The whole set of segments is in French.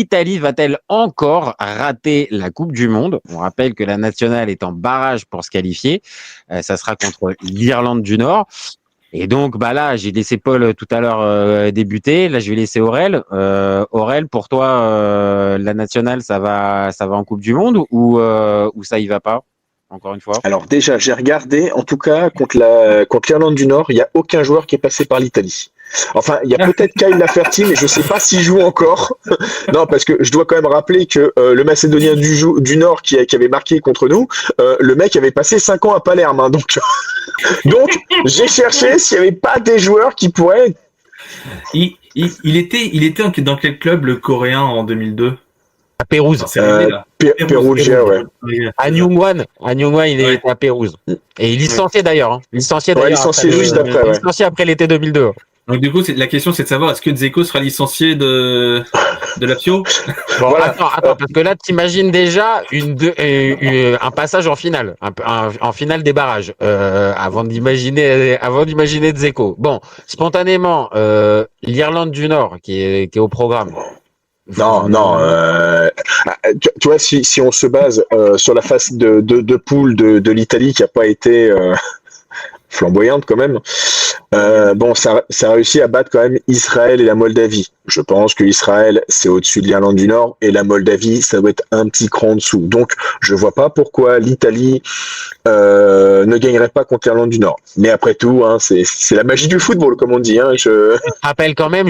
l'Italie va-t-elle encore rater la Coupe du Monde? On rappelle que la nationale est en barrage pour se qualifier. Ça sera contre l'Irlande du Nord. Et donc, bah là, j'ai laissé Paul tout à l'heure débuter. Là, je vais laisser Aurel. Aurel, pour toi, la nationale, ça va en Coupe du Monde ou ça y va pas? Encore une fois. Alors déjà, j'ai regardé, en tout cas, contre l'Irlande du Nord, il n'y a aucun joueur qui est passé par l'Italie. Enfin, il y a peut-être Kyle Lafferty, mais je ne sais pas s'il joue encore. Non, parce que je dois quand même rappeler que le Macédonien du Nord qui avait marqué contre nous, le mec avait passé 5 ans à Palerme. Hein, donc j'ai cherché s'il n'y avait pas des joueurs qui pourraient... Il était dans quel club, le Coréen, en 2002? À Pérouse. Perugia, ouais. À Nyungwan, il est à Pérouse. Et il licencié d'ailleurs. Licencié juste après. Licencié après l'été 2002. Donc du coup, la question c'est de savoir est-ce que Dzeko sera licencié de Lazio? Bon, voilà. Attends, parce que là, t'imagines déjà un passage en finale, en finale des barrages, avant d'imaginer Dzeko. Bon, spontanément, l'Irlande du Nord qui est au programme. Non. Tu vois, si on se base sur la phase de poule de l'Italie qui a pas été flamboyante quand même, ça a réussi à battre quand même Israël et la Moldavie. Je pense que Israël, c'est au-dessus de l'Irlande du Nord et la Moldavie, ça doit être un petit cran en dessous. Donc, je vois pas pourquoi l'Italie ne gagnerait pas contre l'Irlande du Nord. Mais après tout, hein, c'est la magie du football, comme on dit. Hein, Je rappelle quand même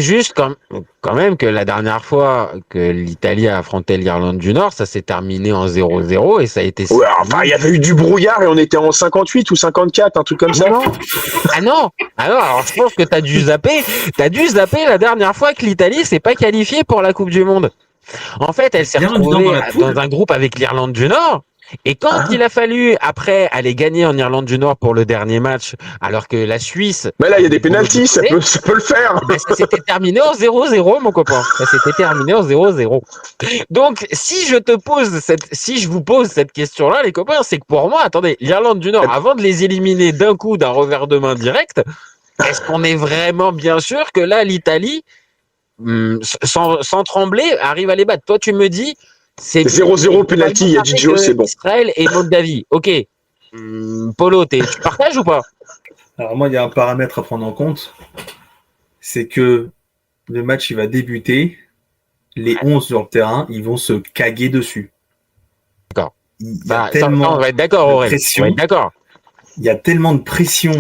quand même que la dernière fois que l'Italie a affronté l'Irlande du Nord, ça s'est terminé en 0-0 et ça a été... Ouais, enfin, il y avait eu du brouillard et on était en 58 ou 54, un truc comme ça. Non. Alors je pense que t'as dû zapper la dernière fois que l'Italie s'est pas qualifiée pour la Coupe du Monde. En fait, elle s'est retrouvée dans un groupe avec l'Irlande du Nord. Et quand il a fallu, après, aller gagner en Irlande du Nord pour le dernier match, alors que la Suisse... Mais là, il y a des pénaltys, ça peut le faire. Ben, ça s'était terminé en 0-0, mon copain. Ça s'était terminé en 0-0. Donc, si je vous pose cette question-là, les copains, c'est que pour moi, attendez, l'Irlande du Nord, avant de les éliminer d'un coup, d'un revers de main direct, est-ce qu'on est vraiment bien sûr que là, l'Italie, sans trembler, arrive à les battre? Toi, tu me dis... C'est 0-0 penalty, il y a Didio, c'est bon. Israël et Moldavie. Ok. Polo, tu partages ou pas? Alors moi, il y a un paramètre à prendre en compte. C'est que le match, il va débuter. Les 11 sur le terrain, ils vont se caguer dessus. D'accord. On va être d'accord, Aurèle. On va être d'accord. Il y a tellement de pression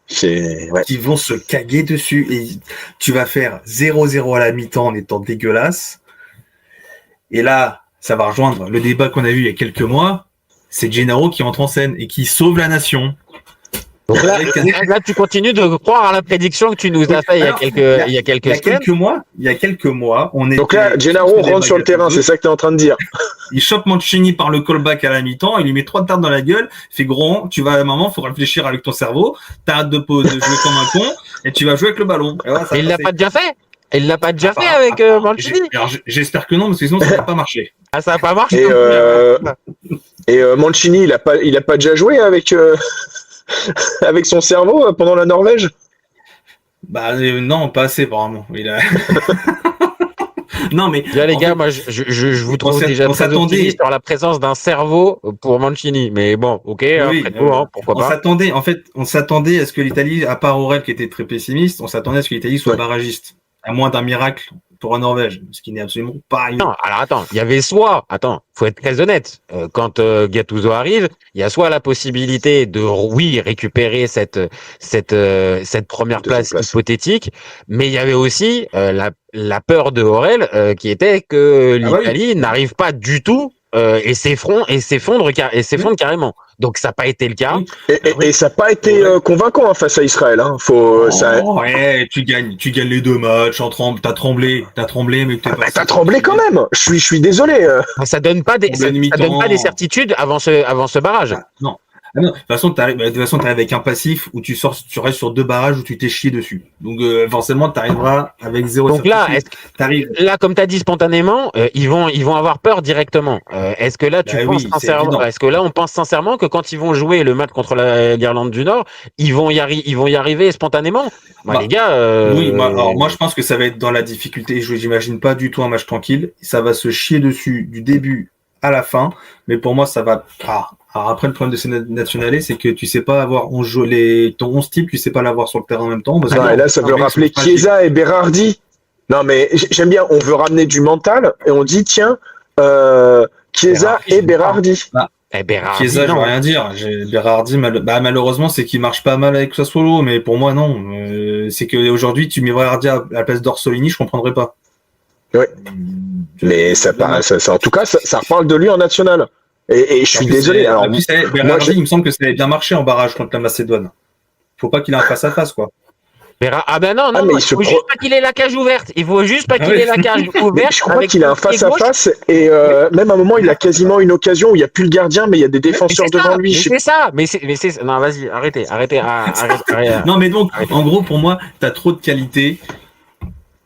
qui vont se caguer dessus. Et tu vas faire 0-0 à la mi-temps en étant dégueulasse. Et là, ça va rejoindre le débat qu'on a vu il y a quelques mois. C'est Gennaro qui entre en scène et qui sauve la nation. Donc là, tu continues de croire à la prédiction que tu nous as fait il y a quelques mois, on est. Donc là, Gennaro rentre sur le terrain, c'est ça que tu es en train de dire. Il chope Mancini par le callback à la mi-temps, il lui met 3 tartes dans la gueule, il fait gros, tu vas à un moment, faut réfléchir avec ton cerveau, t'arrêtes de jouer comme un con, et tu vas jouer avec le ballon. Et voilà, il l'a pas déjà fait? Il l'a pas déjà fait avec Mancini? Alors, j'espère que non, parce que sinon ça va pas marcher. Ah, ça va pas marcher. Et Mancini, il a pas déjà joué avec avec son cerveau pendant la Norvège? Bah non, pas assez apparemment. Non mais là, les gars, moi je vous trouve déjà très optimiste sur la présence d'un cerveau pour Mancini, mais bon, ok, pourquoi pas. On s'attendait à ce que l'Italie, à part Aurel qui était très pessimiste, on s'attendait à ce que l'Italie soit barragiste, à moins d'un miracle pour la Norvège, ce qui n'est absolument pas arrivé. Non, alors attends, il y avait faut être très honnête, quand Gattuso arrive, il y a soit la possibilité de récupérer cette première place hypothétique, mais il y avait aussi la peur de Aurel qui était que l'Italie n'arrive pas du tout et s'effondre carrément. Donc ça n'a pas été le cas. Et ça n'a pas été convaincant face à Israël. Hein. Tu gagnes les 2 matchs. T'as tremblé, mais t'as tremblé quand même. Je suis désolé. Ça donne pas des certitudes avant ce barrage. Non. Non, de toute façon, t'arrives avec un passif où tu restes sur 2 barrages où tu t'es chié dessus. Donc forcément, tu arriveras avec 0 Donc là, là, comme tu as dit spontanément, ils vont avoir peur directement. Est-ce que là, est-ce que là, on pense sincèrement que quand ils vont jouer le match contre l'Irlande du Nord, ils vont y arriver spontanément? Les gars. Oui, moi, je pense que ça va être dans la difficulté. J'imagine pas du tout un match tranquille. Ça va se chier dessus du début à la fin. Mais pour moi, ça va. Alors après, le problème de ces nationalés, c'est que tu sais pas avoir ton 11 type, tu sais pas l'avoir sur le terrain en même temps. Et là, ça veut rappeler Chiesa et Berardi. Non, mais j'aime bien, on veut ramener du mental et on dit, tiens, Chiesa et Berardi. Chiesa, je veux rien dire. Berardi, malheureusement, c'est qu'il marche pas mal avec Sassuolo, mais pour moi, non. C'est qu'aujourd'hui, tu mets Berardi à la place d'Orsolini, je comprendrais pas. Oui. Mais en tout cas, ça reparle de lui en national. Et je suis désolé. Alors, Berardi, il me semble que ça avait bien marché en barrage contre la Macédoine. Faut pas qu'il ait un face à face, quoi. Ah ben non, il faut juste pas qu'il ait la cage ouverte. Il faut juste pas qu'il ait la cage ouverte. Je crois qu'il a un face à face et même à un moment il a quasiment une occasion où il n'y a plus le gardien mais il y a des défenseurs devant lui. C'est ça. Mais c'est non, vas-y, arrêtez. Non mais donc en gros pour moi t'as trop de qualité.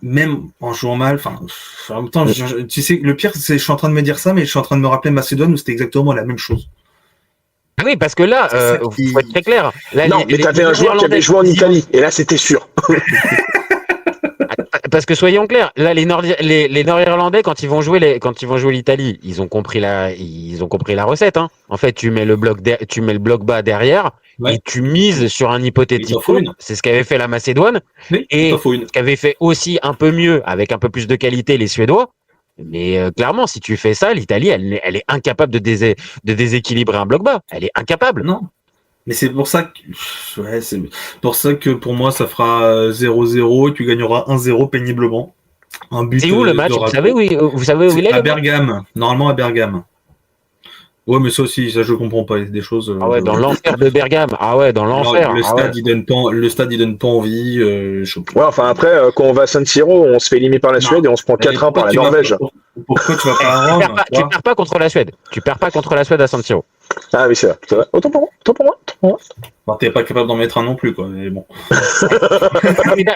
Même en jouant mal, en même temps, tu sais, le pire, c'est que je suis en train de me dire ça, mais je suis en train de me rappeler Macédoine où c'était exactement la même chose. Oui, parce que là, faut être très clair. Là, non, mais t'avais un joueur qui avait joué en Italie, et là, c'était sûr. Parce que soyons clairs, là, les Nord-Irlandais, quand ils vont jouer l'Italie, ils ont compris la recette. Hein. En fait, tu mets le bloc bas derrière. Ouais. Et tu mises sur un hypothétique. C'est ce qu'avait fait la Macédoine. Oui, et ce qu'avait fait aussi un peu mieux, avec un peu plus de qualité, les Suédois. Mais clairement, si tu fais ça, l'Italie, elle est incapable de déséquilibrer un bloc bas. Elle est incapable. Non. Mais c'est pour ça que pour moi, ça fera 0-0 et tu gagneras 1-0 péniblement. Un but. C'est où le match? Vous savez où il est? À Bergame. Normalement à Bergame. Ouais, mais ça aussi, ça je comprends pas des choses. Ah ouais, dans l'enfer de Bergame. Ah ouais, dans l'enfer. Le stade, il donne pas envie. Ouais, enfin après, quand on va à San Siro, on se fait éliminer par la Suède et on se prend 4-1 par la Norvège. Pourquoi tu vas pas à Rome? Tu perds pas contre la Suède. Tu perds pas contre la Suède à San Siro. Ah oui, c'est vrai. Autant pour moi. Enfin, t'es pas capable d'en mettre un non plus, quoi. Mais bon.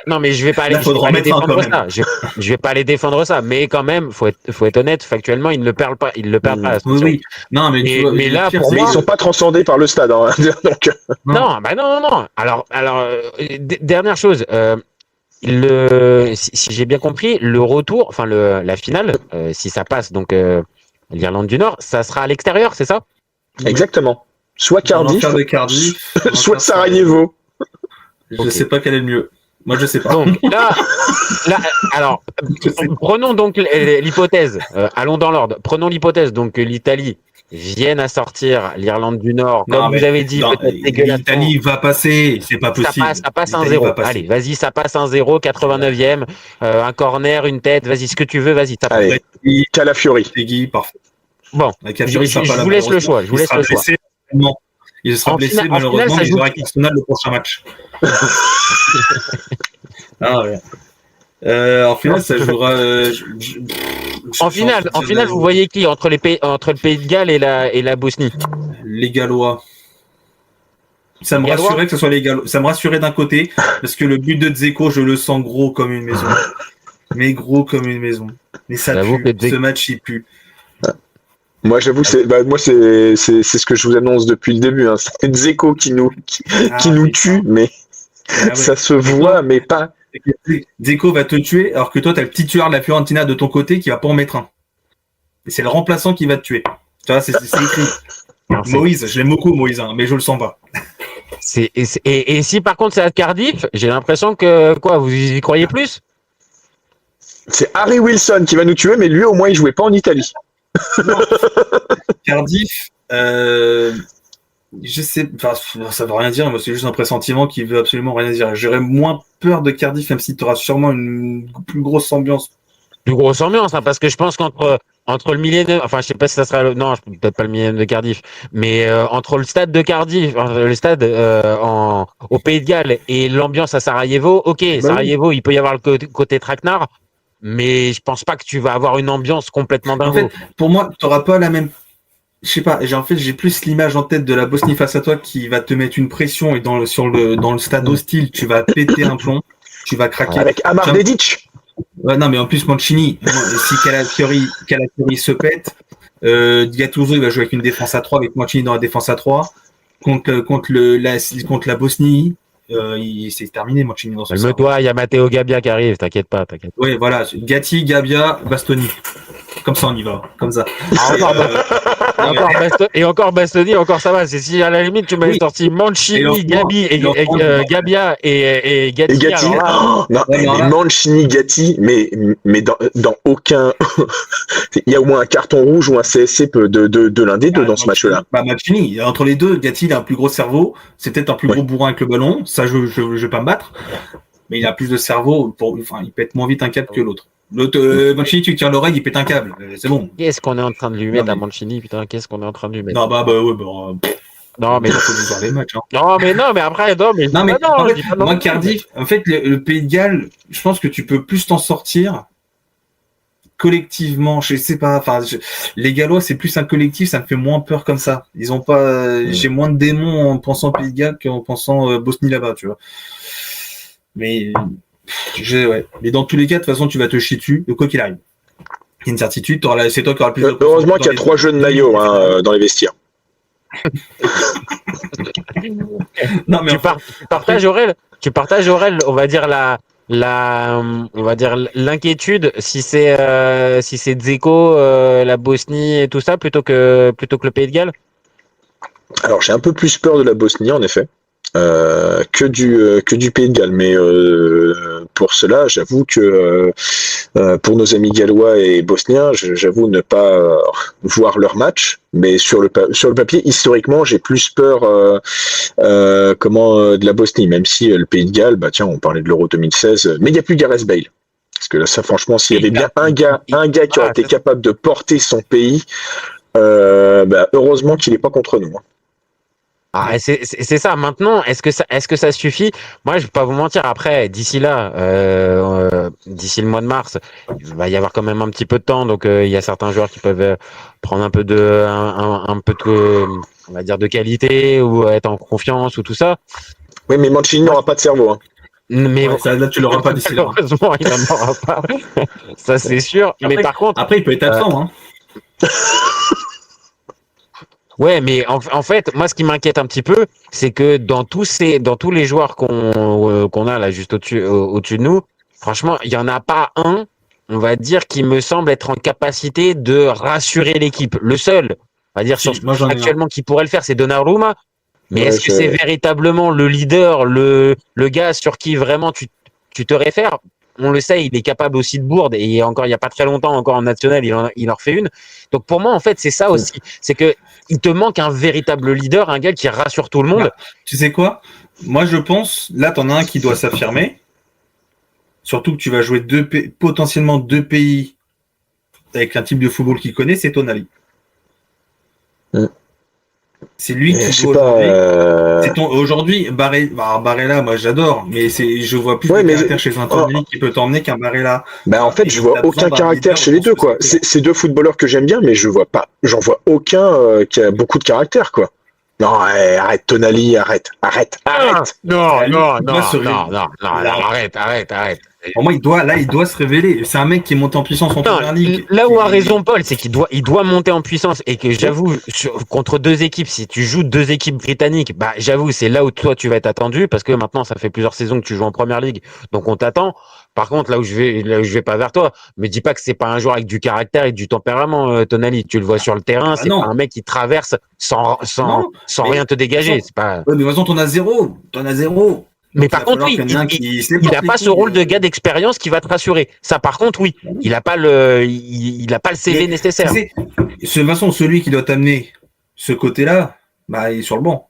Non, mais je vais pas aller défendre ça. Je vais pas aller défendre ça. Mais quand même, faut être honnête. Factuellement, ils ne le perdent pas. Ils le perdent pas. Oui. Non, mais là, pour moi, ils sont pas transcendés par le stade. Hein, donc. Non. Alors, dernière chose. Si j'ai bien compris, le retour, enfin la finale, si ça passe, donc l'Irlande du Nord, ça sera à l'extérieur, c'est ça? Exactement. Soit Cardiff, soit Sarajevo. Je sais pas quel est le mieux. Moi, je sais pas. Donc là, alors, prenons donc l'hypothèse. Allons dans l'ordre. Prenons l'hypothèse donc que l'Italie vienne à sortir l'Irlande du Nord, comme vous avez dit, peut-être dégueulasse. L'Italie va passer, c'est pas possible. Ça passe 1-0. Allez, vas-y, ça passe 1-0, 89e, un corner, une tête, vas-y, ce que tu veux, vas-y, tape. Allez, Calafiori. Parfait. Bon, je vous laisse le choix. Il sera blessé, malheureusement, mais il aura Kingston le prochain match. En finale, ça jouera. En finale, vous voyez qui entre le Pays de Galles et la Bosnie? Les Gallois. Ça me rassurait que ce soit les Gallois. Ça me rassurait d'un côté, parce que le but de Dzeko, je le sens gros comme une maison. Mais gros comme une maison. Mais ça pue. Ce match, il pue. Moi, j'avoue, c'est ce que je vous annonce depuis le début. Hein. C'est Dzeko qui nous tue, mais ça se voit, mais pas. Dzeko va te tuer, alors que toi, tu as le titulaire de la Fiorentina de ton côté qui va pas en mettre un. Et c'est le remplaçant qui va te tuer. Tu vois, c'est écrit. Moïse, je l'aime beaucoup, Moïse, hein, mais je le sens pas. Et si par contre c'est à Cardiff, j'ai l'impression que vous y croyez plus? C'est Harry Wilson qui va nous tuer, mais lui au moins il jouait pas en Italie. Cardiff, je sais, ça veut rien dire, moi c'est juste un pressentiment qui veut absolument rien dire. J'aurais moins peur de Cardiff, même si tu auras sûrement une plus grosse ambiance. Plus grosse ambiance, hein, parce que je pense entre le Millennium, enfin je sais pas si ça sera non, peut-être pas le Millennium de Cardiff, mais entre le stade de Cardiff, le stade au Pays de Galles et l'ambiance à Sarajevo, Sarajevo, il peut y avoir le côté traquenard. Mais je pense pas que tu vas avoir une ambiance complètement dingue. En fait, pour moi, tu n'auras pas la même. je sais pas, j'ai plus l'image en tête de la Bosnie face à toi qui va te mettre une pression et dans le stade hostile, tu vas péter un plomb, tu vas craquer. Avec Amar Dedic. Ouais, non, mais en plus, Mancini, si Calafiori se pète, Gattuso, il va jouer avec une défense à 3, avec Mancini dans la défense à 3. Contre la Bosnie, c'est terminé, Mancini dans son sens. Calme-toi, il y a Matteo Gabbia qui arrive, t'inquiète pas. Oui, voilà, Gatti, Gabbia, Bastoni. Comme ça, on y va, comme ça. Encore Bastoni, encore ça va. C'est si à la limite tu m'avais sorti Mancini, Gabi et Gabbia et Gatti. Mancini, Gatti, mais dans aucun, il y a au moins un carton rouge ou un CSC de l'un des deux dans ce match-là. Mancini, entre les deux, Gatti, il a un plus gros cerveau. C'est peut-être un plus gros bourrin avec le ballon. Ça, je vais pas me battre. Mais il a plus de cerveau. Il pète moins vite un câble que l'autre. L'autre, Mancini, tu tires l'oreille, il pète un câble. C'est bon. Qu'est-ce qu'on est en train de lui mettre à Mancini, putain, qu'est-ce qu'on est en train de lui mettre? Non, mais il faut voir les matchs. Hein. Moi, Cardiff, en fait, le Pays de Galles, je pense que tu peux plus t'en sortir collectivement. Je sais pas. Les Gallois, c'est plus un collectif, ça me fait moins peur comme ça. Ils ont pas. J'ai moins de démons en pensant Pays de Galles qu'en pensant Bosnie là-bas, tu vois. Mais mais dans tous les cas, de toute façon, tu vas te chier dessus, quoi qu'il arrive. Il y a une certitude, c'est toi qui auras le plus de... Heureusement qu'il y a 3 jeunes maillots dans les vestiaires. Non, mais tu partages Aurel, on va dire l'inquiétude si c'est Dzeko, la Bosnie et tout ça plutôt que le Pays de Galles. Alors j'ai un peu plus peur de la Bosnie en effet. Que du Pays de Galles, mais pour cela, j'avoue que pour nos amis gallois et bosniens, j'avoue ne pas voir leur match, mais sur le papier, historiquement, j'ai plus peur de la Bosnie, même si le Pays de Galles, on parlait de l'Euro 2016, mais il n'y a plus Gareth Bale. Parce que là, ça, franchement, s'il y avait bien un gars qui aurait été capable de porter son pays, heureusement qu'il n'est pas contre nous. C'est ça. Maintenant, est-ce que ça suffit? Moi, je vais pas vous mentir. Après, d'ici le mois de mars, il va y avoir quand même un petit peu de temps. Donc, il y a certains joueurs qui peuvent prendre un peu de on va dire de qualité ou être en confiance ou tout ça. Oui, mais Mancini n'aura pas de cerveau. Hein. Mais ça, là, tu l'auras pas d'ici là. Heureusement, il n'en aura pas. Ça, c'est sûr. Après, mais par contre, après, il peut être absent. Hein. Ouais, mais en fait, moi, ce qui m'inquiète un petit peu, c'est que dans tous les joueurs qu'on a là juste au-dessus de nous, franchement, il y en a pas un, on va dire, qui me semble être en capacité de rassurer l'équipe. Le seul, on va dire, actuellement, qui pourrait le faire, c'est Donnarumma. Mais est-ce que c'est véritablement le leader, le gars sur qui vraiment tu te réfères? On le sait, il est capable aussi de bourde, et encore il y a pas très longtemps, encore en national, il en refait une. Donc pour moi, en fait, c'est ça aussi, c'est que il te manque un véritable leader, un gars qui rassure tout le monde. Tu sais quoi? Moi, je pense, là, t'en as un qui doit s'affirmer. Surtout que tu vas jouer potentiellement deux pays avec un type de football qu'il connaît, c'est Tonali. C'est lui qui joue aujourd'hui. Barella, moi j'adore, mais je vois plus de caractère chez un Tonali qui peut t'emmener qu'un Barella. En fait, je vois aucun caractère chez les deux, quoi. C'est deux footballeurs que j'aime bien, mais j'en vois aucun qui a beaucoup de caractère, quoi. Non, arrête, Tonali, arrête. Non, arrête. Pour moi, il doit se révéler. C'est un mec qui est monté en puissance en Première Ligue. Là où a raison Paul, c'est qu'il doit monter en puissance, et que j'avoue, contre deux équipes, si tu joues deux équipes britanniques, j'avoue, c'est là où toi tu vas être attendu, parce que maintenant ça fait plusieurs saisons que tu joues en Première Ligue, donc on t'attend. Par contre, là où je vais pas vers toi, me dis pas que c'est pas un joueur avec du caractère et du tempérament, Tonali. Tu le vois sur le terrain, c'est pas un mec qui traverse sans rien te dégager. C'est pas. Ouais, mais de toute façon, t'en as zéro. Mais par contre, oui, il n'a pas ce rôle de gars d'expérience qui va te rassurer. Ça, par contre, oui, il n'a pas le CV nécessaire. De toute façon, celui qui doit t'amener ce côté-là, il est sur le banc.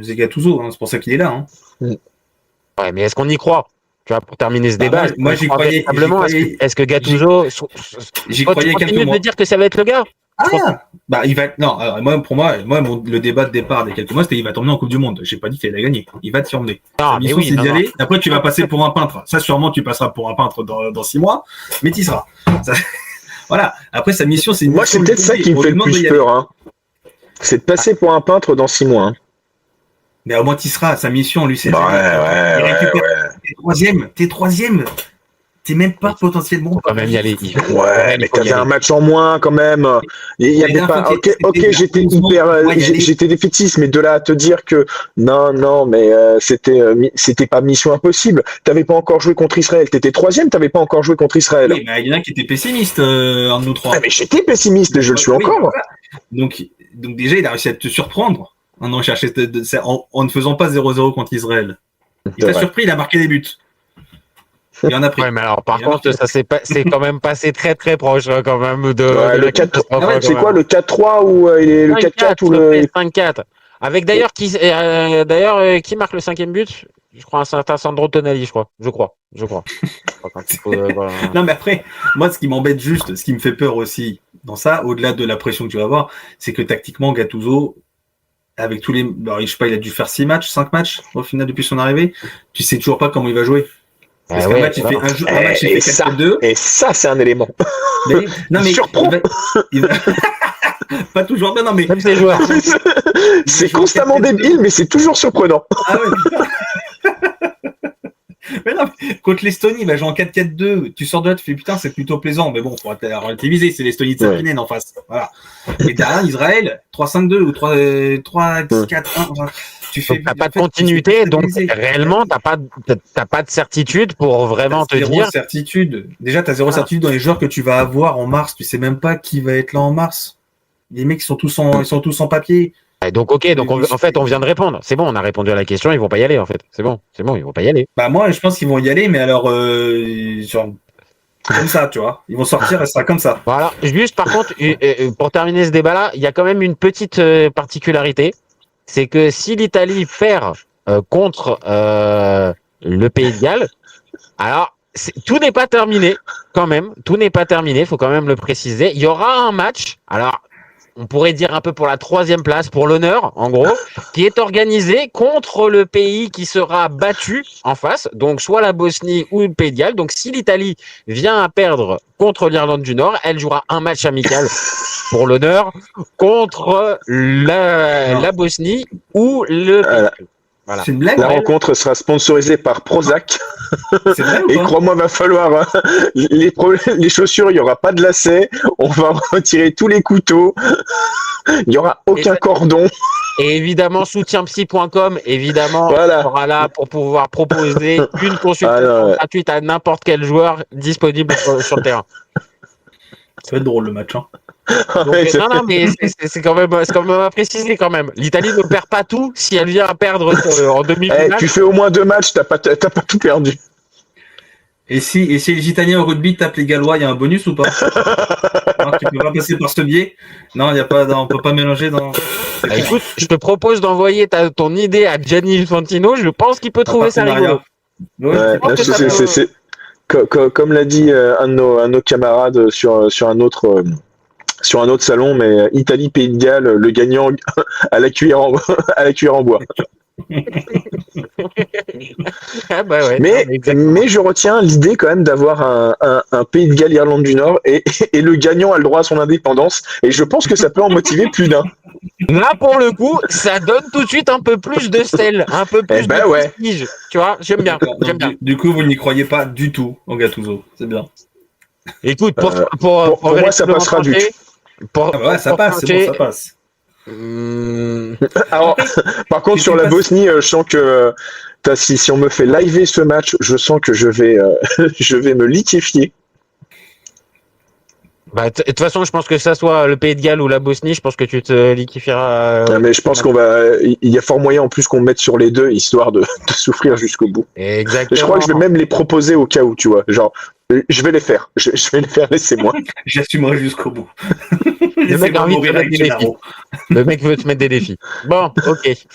C'est Gattuso, c'est pour ça qu'il est là. Hein. Ouais, mais est-ce qu'on y croit? Tu vois, pour terminer ce débat, moi j'y croyais. Est-ce que Gattuso, j'y croyais quelques mois. De dire que ça va être le gars? Il va. Non, alors pour moi, le débat de départ des quelques mois, c'était il va t'emmener en Coupe du Monde. J'ai pas dit qu'il allait gagner. Il va t'y emmener. Sa mission, c'est d'y aller. Après, tu vas passer pour un peintre. Ça, sûrement, tu passeras pour un peintre dans 6 mois, mais t'y seras. Voilà. Après, sa mission, c'est. Moi, c'est peut-être ça qui me fait le plus peur. Hein. C'est de passer pour un peintre dans 6 mois. Hein. Mais au moins, tu seras. Sa mission, lui, c'est. T'es troisième. T'es même pas potentiellement. Faut quand même y aller. Ouais, mais t'avais un match en moins quand même. Il y avait pas. Ok, j'étais défaitiste, mais de là à te dire que non, mais c'était pas mission impossible. T'avais pas encore joué contre Israël. T'étais troisième, t'avais pas encore joué contre Israël. Oui, mais il y en a qui étaient pessimistes, un de nous trois. Ah, mais j'étais pessimiste et je le suis encore. Voilà. Donc déjà, il a réussi à te surprendre en ne faisant pas 0-0 contre Israël. Il t'a surpris, il a marqué des buts. Il y en a pris. Ouais, mais alors par contre, c'est quand même passé très très proche quand même de. Le 4. C'est quoi le 4-3 ou le 4-4 ou le 5-4. Avec d'ailleurs qui marque le 5e but? Je crois un certain Sandro Tonali, je crois. Non, mais après, moi, ce qui m'embête juste, ce qui me fait peur aussi dans ça, au-delà de la pression que tu vas avoir, c'est que tactiquement, Gattuso, avec tous les, je sais pas, il a dû faire 5 matchs au final depuis son arrivée. Tu sais toujours pas comment il va jouer. Parce qu'un match, il fait un match, il fait 4-2. Et ça, c'est un élément. Non, mais surprend. Il va... pas toujours bien, non, mais. Même ses joueurs. C'est constamment débile, mais c'est toujours surprenant. Ah ouais. Mais non, contre l'Estonie, il va jouer en 4-4-2. Tu sors de là, tu fais putain, c'est plutôt plaisant. Mais bon, faut relativiser, c'est l'Estonie de Sapinen en face. Voilà. Et derrière, Israël, 3-5-2 ou 3-4-1. T'as pas de continuité, donc réellement, t'as pas de certitude pour vraiment te dire. Zéro certitude. Déjà, t'as zéro certitude dans les joueurs que tu vas avoir en mars. Tu sais même pas qui va être là en mars. Les mecs, ils sont tous en papier. Donc en fait, on vient de répondre. C'est bon, on a répondu à la question. Ils vont pas y aller en fait. C'est bon, ils vont pas y aller. Bah moi, je pense qu'ils vont y aller, mais alors genre comme ça, tu vois. Ils vont sortir, et ça sera comme ça. Voilà. Juste par contre, pour terminer ce débat-là, il y a quand même une petite particularité. C'est que si l'Italie perd contre le Pays de Galles, alors tout n'est pas terminé quand même. Tout n'est pas terminé, faut quand même le préciser. Il y aura un match. Alors, on pourrait dire un peu pour la 3e place, pour l'honneur, en gros, qui est organisé contre le pays qui sera battu en face, donc soit la Bosnie ou le Pays de Galles. Donc si l'Italie vient à perdre contre l'Irlande du Nord, elle jouera un match amical pour l'honneur contre la Bosnie ou le Pays de Galles. Voilà. C'est une blague. La rencontre sera sponsorisée par Prozac. Et crois-moi, va falloir les chaussures, il n'y aura pas de lacets. On va retirer tous les couteaux. Il n'y aura aucun cordon. Et évidemment, soutienpsy.com, évidemment, sera là pour pouvoir proposer une consultation gratuite à n'importe quel joueur disponible sur le terrain. Ça va être drôle le match. Hein. Donc, non, mais c'est quand même à préciser quand même. L'Italie ne perd pas tout si elle vient à perdre en demi-finale. Tu fais au moins 2 matchs, t'as pas tout perdu. Et si les Italiens au rugby tapent les Gallois, il y a un bonus ou pas? Non, tu peux pas passer par ce biais. Non, il y a pas, on peut pas mélanger dans. Écoute, je te propose d'envoyer ton idée à Gianni Infantino. Je pense qu'il peut trouver ça rigolo. C'est comme l'a dit un de nos camarades sur un autre salon, mais Italie Pays de Galles, le gagnant à la cuillère en bois. Ah bah ouais, mais je retiens l'idée quand même d'avoir un Pays de Galles Irlande du Nord et le gagnant a le droit à son indépendance et je pense que ça peut en motiver plus d'un. Là pour le coup ça donne tout de suite un peu plus de sel, un peu plus de prestige, tu vois, j'aime bien. Du coup vous n'y croyez pas du tout au Gattuso, c'est bien. Écoute, pour moi ça passera du ça passe, c'est bon, ça passe. Alors, par contre, sur la Bosnie, je sens que si on me fait liver ce match, je sens que je vais me liquéfier. Bah, de toute façon, je pense que ça soit le Pays de Galles ou la Bosnie, je pense que tu te liquéfieras. Mais je pense il y a fort moyen en plus qu'on mette sur les deux, histoire de souffrir jusqu'au bout. Exactement. Et je crois que je vais même les proposer au cas où, tu vois. Genre, je vais les faire. Je vais les faire, laissez-moi. J'assumerai jusqu'au bout. Le mec a envie de te mettre des défis. Le mec veut te mettre des défis. Bon, ok.